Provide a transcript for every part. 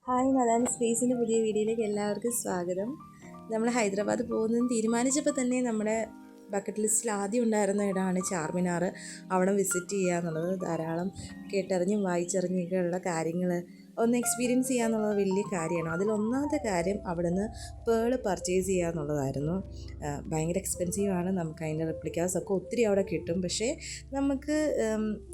Hi, Nathan സ്പേസിൻ്റെ പുതിയ വീഡിയോയിലേക്ക് എല്ലാവർക്കും സ്വാഗതം. നമ്മൾ ഹൈദരാബാദ് പോകുന്നതെന്ന് തീരുമാനിച്ചപ്പോൾ തന്നെ നമ്മുടെ ബക്കറ്റ് ലിസ്റ്റിൽ ആദ്യം ഉണ്ടായിരുന്ന ഇടമാണ് ചാർമിനാർ. അവിടെ വിസിറ്റ് ചെയ്യുക എന്നുള്ളത് ധാരാളം കേട്ടറിഞ്ഞും വായിച്ചറിഞ്ഞൊക്കെയുള്ള കാര്യങ്ങൾ ഒന്ന് എക്സ്പീരിയൻസ് ചെയ്യുക എന്നുള്ളത് വലിയ കാര്യമാണ്. അതിലൊന്നാമത്തെ കാര്യം അവിടുന്ന് പേൾ പർച്ചേസ് ചെയ്യുക എന്നുള്ളതായിരുന്നു. ഭയങ്കര എക്സ്പെൻസീവാണ്. നമുക്ക് അതിൻ്റെ റെപ്ലിക്കാസൊക്കെ ഒത്തിരി അവിടെ കിട്ടും. പക്ഷേ നമുക്ക്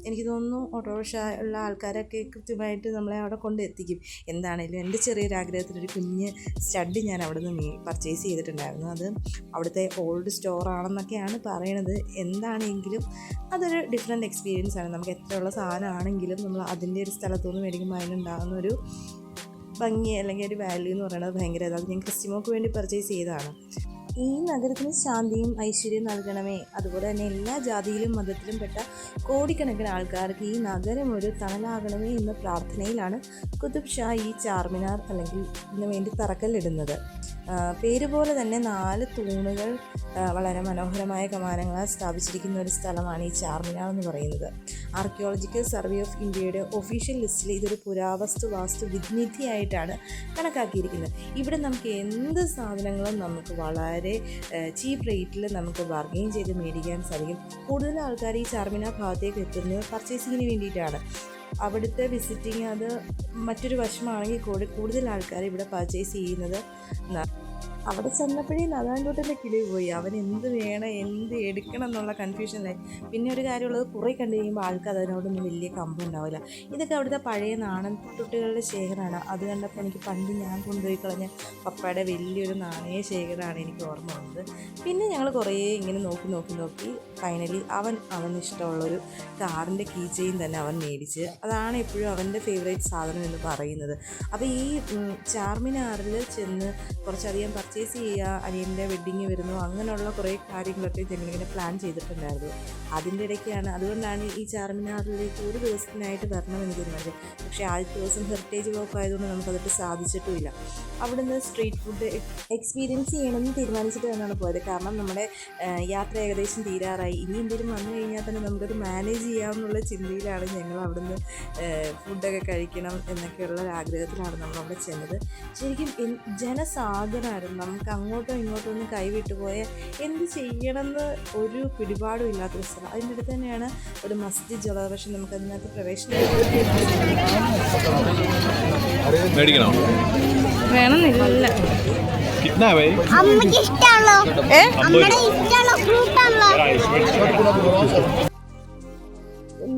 എനിക്ക് തോന്നുന്നു ഓട്ടോറിക്ഷ ഉള്ള ആൾക്കാരൊക്കെ കൃത്യമായിട്ട് നമ്മളെ അവിടെ കൊണ്ടെത്തിക്കും. എന്താണേലും എൻ്റെ ചെറിയൊരു ആഗ്രഹത്തിലൊരു കുഞ്ഞ് സ്റ്റഡ് ഞാൻ അവിടെ നിന്ന് പർച്ചേസ് ചെയ്തിട്ടുണ്ടായിരുന്നു. അത് അവിടുത്തെ ഓൾഡ് സ്റ്റോറാണെന്നൊക്കെയാണ് പറയണത്. എന്താണെങ്കിലും അതൊരു ഡിഫറെൻറ്റ് എക്സ്പീരിയൻസ് ആണ്. നമുക്ക് എത്രയുള്ള സാധനമാണെങ്കിലും നമ്മൾ അതിൻ്റെ ഒരു സ്ഥലത്തുനിന്ന് മേടിക്കുമ്പോൾ അതിനുണ്ടാകുന്ന ഒരു ഭംഗി അല്ലെങ്കിൽ ഒരു വാല്യൂ എന്ന് പറയുന്നത് ഭയങ്കര അത് ഞാൻ ക്രിസ്റ്റിമോക്ക് വേണ്ടി പർച്ചേസ് ചെയ്തതാണ്. ഈ നഗരത്തിന് ശാന്തിയും ഐശ്വര്യവും നൽകണമേ. അതുപോലെ തന്നെ എല്ലാ ജാതിയിലും മതത്തിലും പെട്ട കോടിക്കണക്കിന് ആൾക്കാർക്ക് ഈ നഗരം ഒരു തണലാകണമേ എന്ന പ്രാർത്ഥനയിലാണ് കുതുബ് ഷാ ഈ ചാർമിനാർ അല്ലെങ്കിൽ ഇതിനു വേണ്ടി തറക്കല്ലിടുന്നത്. പേര് പോലെ തന്നെ 4 തൂണുകൾ വളരെ മനോഹരമായ കമാനങ്ങളാൽ സ്ഥാപിച്ചിരിക്കുന്ന ഒരു സ്ഥലമാണ് ഈ ചാർമിനാർ എന്ന് പറയുന്നത്. ആർക്കിയോളജിക്കൽ സർവേ ഓഫ് ഇന്ത്യയുടെ ഒഫീഷ്യൽ ലിസ്റ്റിൽ ഇതൊരു പുരാവസ്തു വാസ്തു വിനിധിയായിട്ടാണ് കണക്കാക്കിയിരിക്കുന്നത്. ഇവിടെ നമുക്ക് എന്ത് സാധനങ്ങളും നമുക്ക് വളരെ ചീപ്പ് റേറ്റിൽ നമുക്ക് ബാർഗെയിൻ ചെയ്ത് മേടിക്കാൻ സാധിക്കും. കൂടുതൽ ആൾക്കാർ ഈ ചാർമിനാർ ഭാഗത്തേക്ക് എത്തുന്നത് പർച്ചേസിങ്ങിന് വേണ്ടിയിട്ടാണ്. അവിടുത്തെ വിസിറ്റിങ് അത് മറ്റൊരു വശമാണെങ്കിൽ കൂടി കൂടുതൽ ആൾക്കാർ ഇവിടെ പർച്ചേസ് ചെയ്യുന്നത്. അവിടെ ചെന്നപ്പോഴേ നദാൻകുട്ടൻ്റെ കിളി പോയി. അവൻ എന്ത് വേണം എന്ത് എടുക്കണം എന്നുള്ള കൺഫ്യൂഷനിലായി. പിന്നെ ഒരു കാര്യമുള്ളത്, കുറേ കണ്ടു കഴിയുമ്പോൾ ആൾക്ക് അതിനോടൊന്നും വലിയ കമ്പം ഉണ്ടാവില്ല. ഇതൊക്കെ അവിടുത്തെ പഴയ നാണയത്തുട്ടുകളുടെ ശേഖരമാണ്. അത് കണ്ടപ്പോൾ എനിക്ക് പണ്ട് ഞാൻ കൊണ്ടുപോയി കളഞ്ഞ പപ്പയുടെ വലിയൊരു നാണയ ശേഖരമാണ് എനിക്ക് ഓർമ്മ വന്നത്. പിന്നെ ഞങ്ങൾ കുറേ ഇങ്ങനെ നോക്കി ഫൈനലി അവന് ഇഷ്ടമുള്ളൊരു കാറിൻ്റെ കീ ചെയിൻ തന്നെ അവൻ മേടിച്ച്. അതാണ് എപ്പോഴും അവൻ്റെ ഫേവറേറ്റ് സാധനം എന്ന് പറയുന്നത്. അപ്പോൾ ഈ ചാർമിനാറിൽ ചെന്ന് കുറച്ചധികം പർച്ചേസ് ചെയ്യുക, അനിയൻ്റെ വെഡ്ഡിങ് വരുന്നു, അങ്ങനെയുള്ള കുറേ കാര്യങ്ങളൊക്കെ ഞങ്ങളിങ്ങനെ പ്ലാൻ ചെയ്തിട്ടുണ്ടായിരുന്നു. അതിൻ്റെ ഇടയ്ക്കാണ്, അതുകൊണ്ടാണ് ഈ ചാർമിനാറിലേക്ക് ഒരു ദിവസത്തിനായിട്ട് വരണമെന്ന് തീരുമാനിച്ചത്. പക്ഷേ ആദ്യത്തെ ദിവസം ഹെറിറ്റേജ് വോക്ക് ആയതുകൊണ്ട് നമുക്കതിട്ട് സാധിച്ചിട്ടുമില്ല. അവിടുന്ന് സ്ട്രീറ്റ് ഫുഡ് എക്സ്പീരിയൻസ് ചെയ്യണമെന്ന് തീരുമാനിച്ചിട്ട് തന്നെയാണ് പോയത്. കാരണം നമ്മുടെ യാത്ര ഏകദേശം തീരാറായി. ഇനി എന്തെങ്കിലും വന്നു കഴിഞ്ഞാൽ തന്നെ നമുക്കത് മാനേജ് ചെയ്യാമെന്നുള്ള ചിന്തയിലാണ് ഞങ്ങൾ അവിടുന്ന് ഫുഡൊക്കെ കഴിക്കണം എന്നൊക്കെയുള്ള ആഗ്രഹത്തിലാണ് നമ്മളവിടെ ചെന്നത്. ശരിക്കും ജനസാഗരമായിരുന്നു. നമുക്ക് അങ്ങോട്ടോ ഇങ്ങോട്ടോ ഒന്ന് കൈവിട്ടു പോയാൽ എന്ത് ചെയ്യണമെന്ന് ഒരു പിടിപാടും ഇല്ലാത്തൊരു സ്ഥലം. അതിൻ്റെ അടുത്ത് തന്നെയാണ് ഒരു മസ്ജിദ് ഉള്ളത്. പക്ഷെ നമുക്കതിനകത്ത് പ്രവേശനം വേണമെന്നില്ല.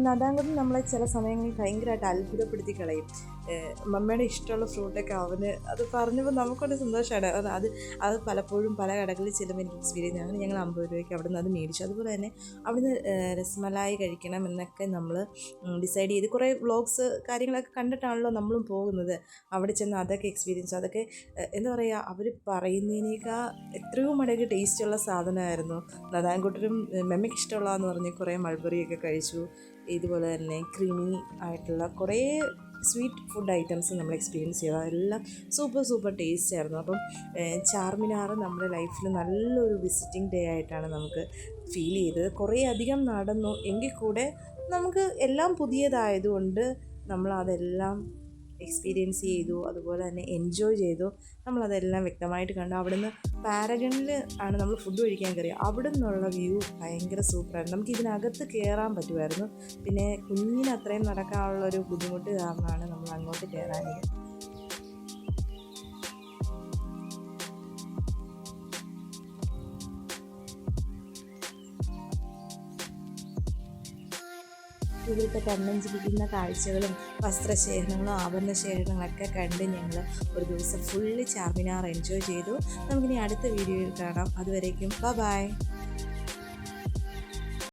നദാൻകുട്ടൻ നമ്മളെ ചില സമയങ്ങളിൽ ഭയങ്കരമായിട്ട് അത്ഭുതപ്പെടുത്തി കളയും. മമ്മയുടെ ഇഷ്ടമുള്ള ഫ്രൂട്ടൊക്കെ അവന് അത് പറഞ്ഞപ്പോൾ നമുക്കൊരു സന്തോഷമാണ്. അത് പലപ്പോഴും പല കടകളിൽ ചെല്ലുമ്പോൾ എനിക്ക് എക്സ്പീരിയൻസ് ആണ്. ഞങ്ങൾ 50 രൂപയ്ക്ക് അവിടെ നിന്ന് അത് മേടിച്ചു. അതുപോലെ തന്നെ അവിടുന്ന് രസ്മലായി കഴിക്കണം എന്നൊക്കെ നമ്മൾ ഡിസൈഡ് ചെയ്ത് കുറേ വ്ളോഗ്സ് കാര്യങ്ങളൊക്കെ കണ്ടിട്ടാണല്ലോ നമ്മളും പോകുന്നത്. അവിടെ ചെന്ന് അതൊക്കെ എക്സ്പീരിയൻസ്, അതൊക്കെ എന്താ പറയുക, അവർ പറയുന്നതിനേക്കാൾ എത്രയോ മടങ്ങ് ടേസ്റ്റുള്ള സാധനമായിരുന്നു. നദാൻകുട്ടനും മെമ്മയ്ക്ക് ഇഷ്ടമുള്ളതെന്ന് പറഞ്ഞ് കുറേ മൾബറിയൊക്കെ കഴിച്ചു. ഇതുപോലെ തന്നെ ക്രീമി ആയിട്ടുള്ള കുറേ സ്വീറ്റ് ഫുഡ് ഐറ്റംസ് നമ്മൾ എക്സ്പീരിയൻസ് ചെയ്തു. അതെല്ലാം സൂപ്പർ ടേസ്റ്റ് ആയിരുന്നു. അപ്പം ചാർമിനാർ നമ്മുടെ ലൈഫിൽ നല്ലൊരു വിസിറ്റിംഗ് ഡേ ആയിട്ടാണ് നമുക്ക് ഫീൽ ചെയ്തത്. കുറേ അധികം നടന്നു എങ്കിൽ കൂടെ നമുക്ക് എല്ലാം പുതിയതായതുകൊണ്ട് നമ്മളതെല്ലാം എക്സ്പീരിയൻസ് ചെയ്തു. അതുപോലെ തന്നെ എൻജോയ് ചെയ്തു. നമ്മളതെല്ലാം വ്യക്തമായിട്ട് കണ്ടു. അവിടുന്ന് പാരഗണിൽ ആണ് നമ്മൾ ഫുഡ് കഴിക്കാൻ കയറി. അവിടെ നിന്നുള്ള വ്യൂ ഭയങ്കര സൂപ്പറായിരുന്നു. നമുക്ക് ഇതിനകത്ത് കയറാൻ പറ്റുമായിരുന്നു. പിന്നെ കുഞ്ഞിന് അത്രയും നടക്കാനുള്ളൊരു ബുദ്ധിമുട്ട് കാരണമാണ് നമ്മൾ അങ്ങോട്ട് കയറാനില്ല. ഇവിടുത്തെ കണ്ണഞ്ചിപ്പിക്കുന്ന കാഴ്ചകളും വസ്ത്രശേഖരങ്ങളും ആഭരണ ശേഖരങ്ങളൊക്കെ കണ്ട് ഞങ്ങൾ ഒരു ദിവസം ഫുള്ള് ചാർമിനാർ എൻജോയ് ചെയ്തു. നമുക്കിനി അടുത്ത വീഡിയോയിൽ കാണാം. അതുവരേക്കും ബൈ.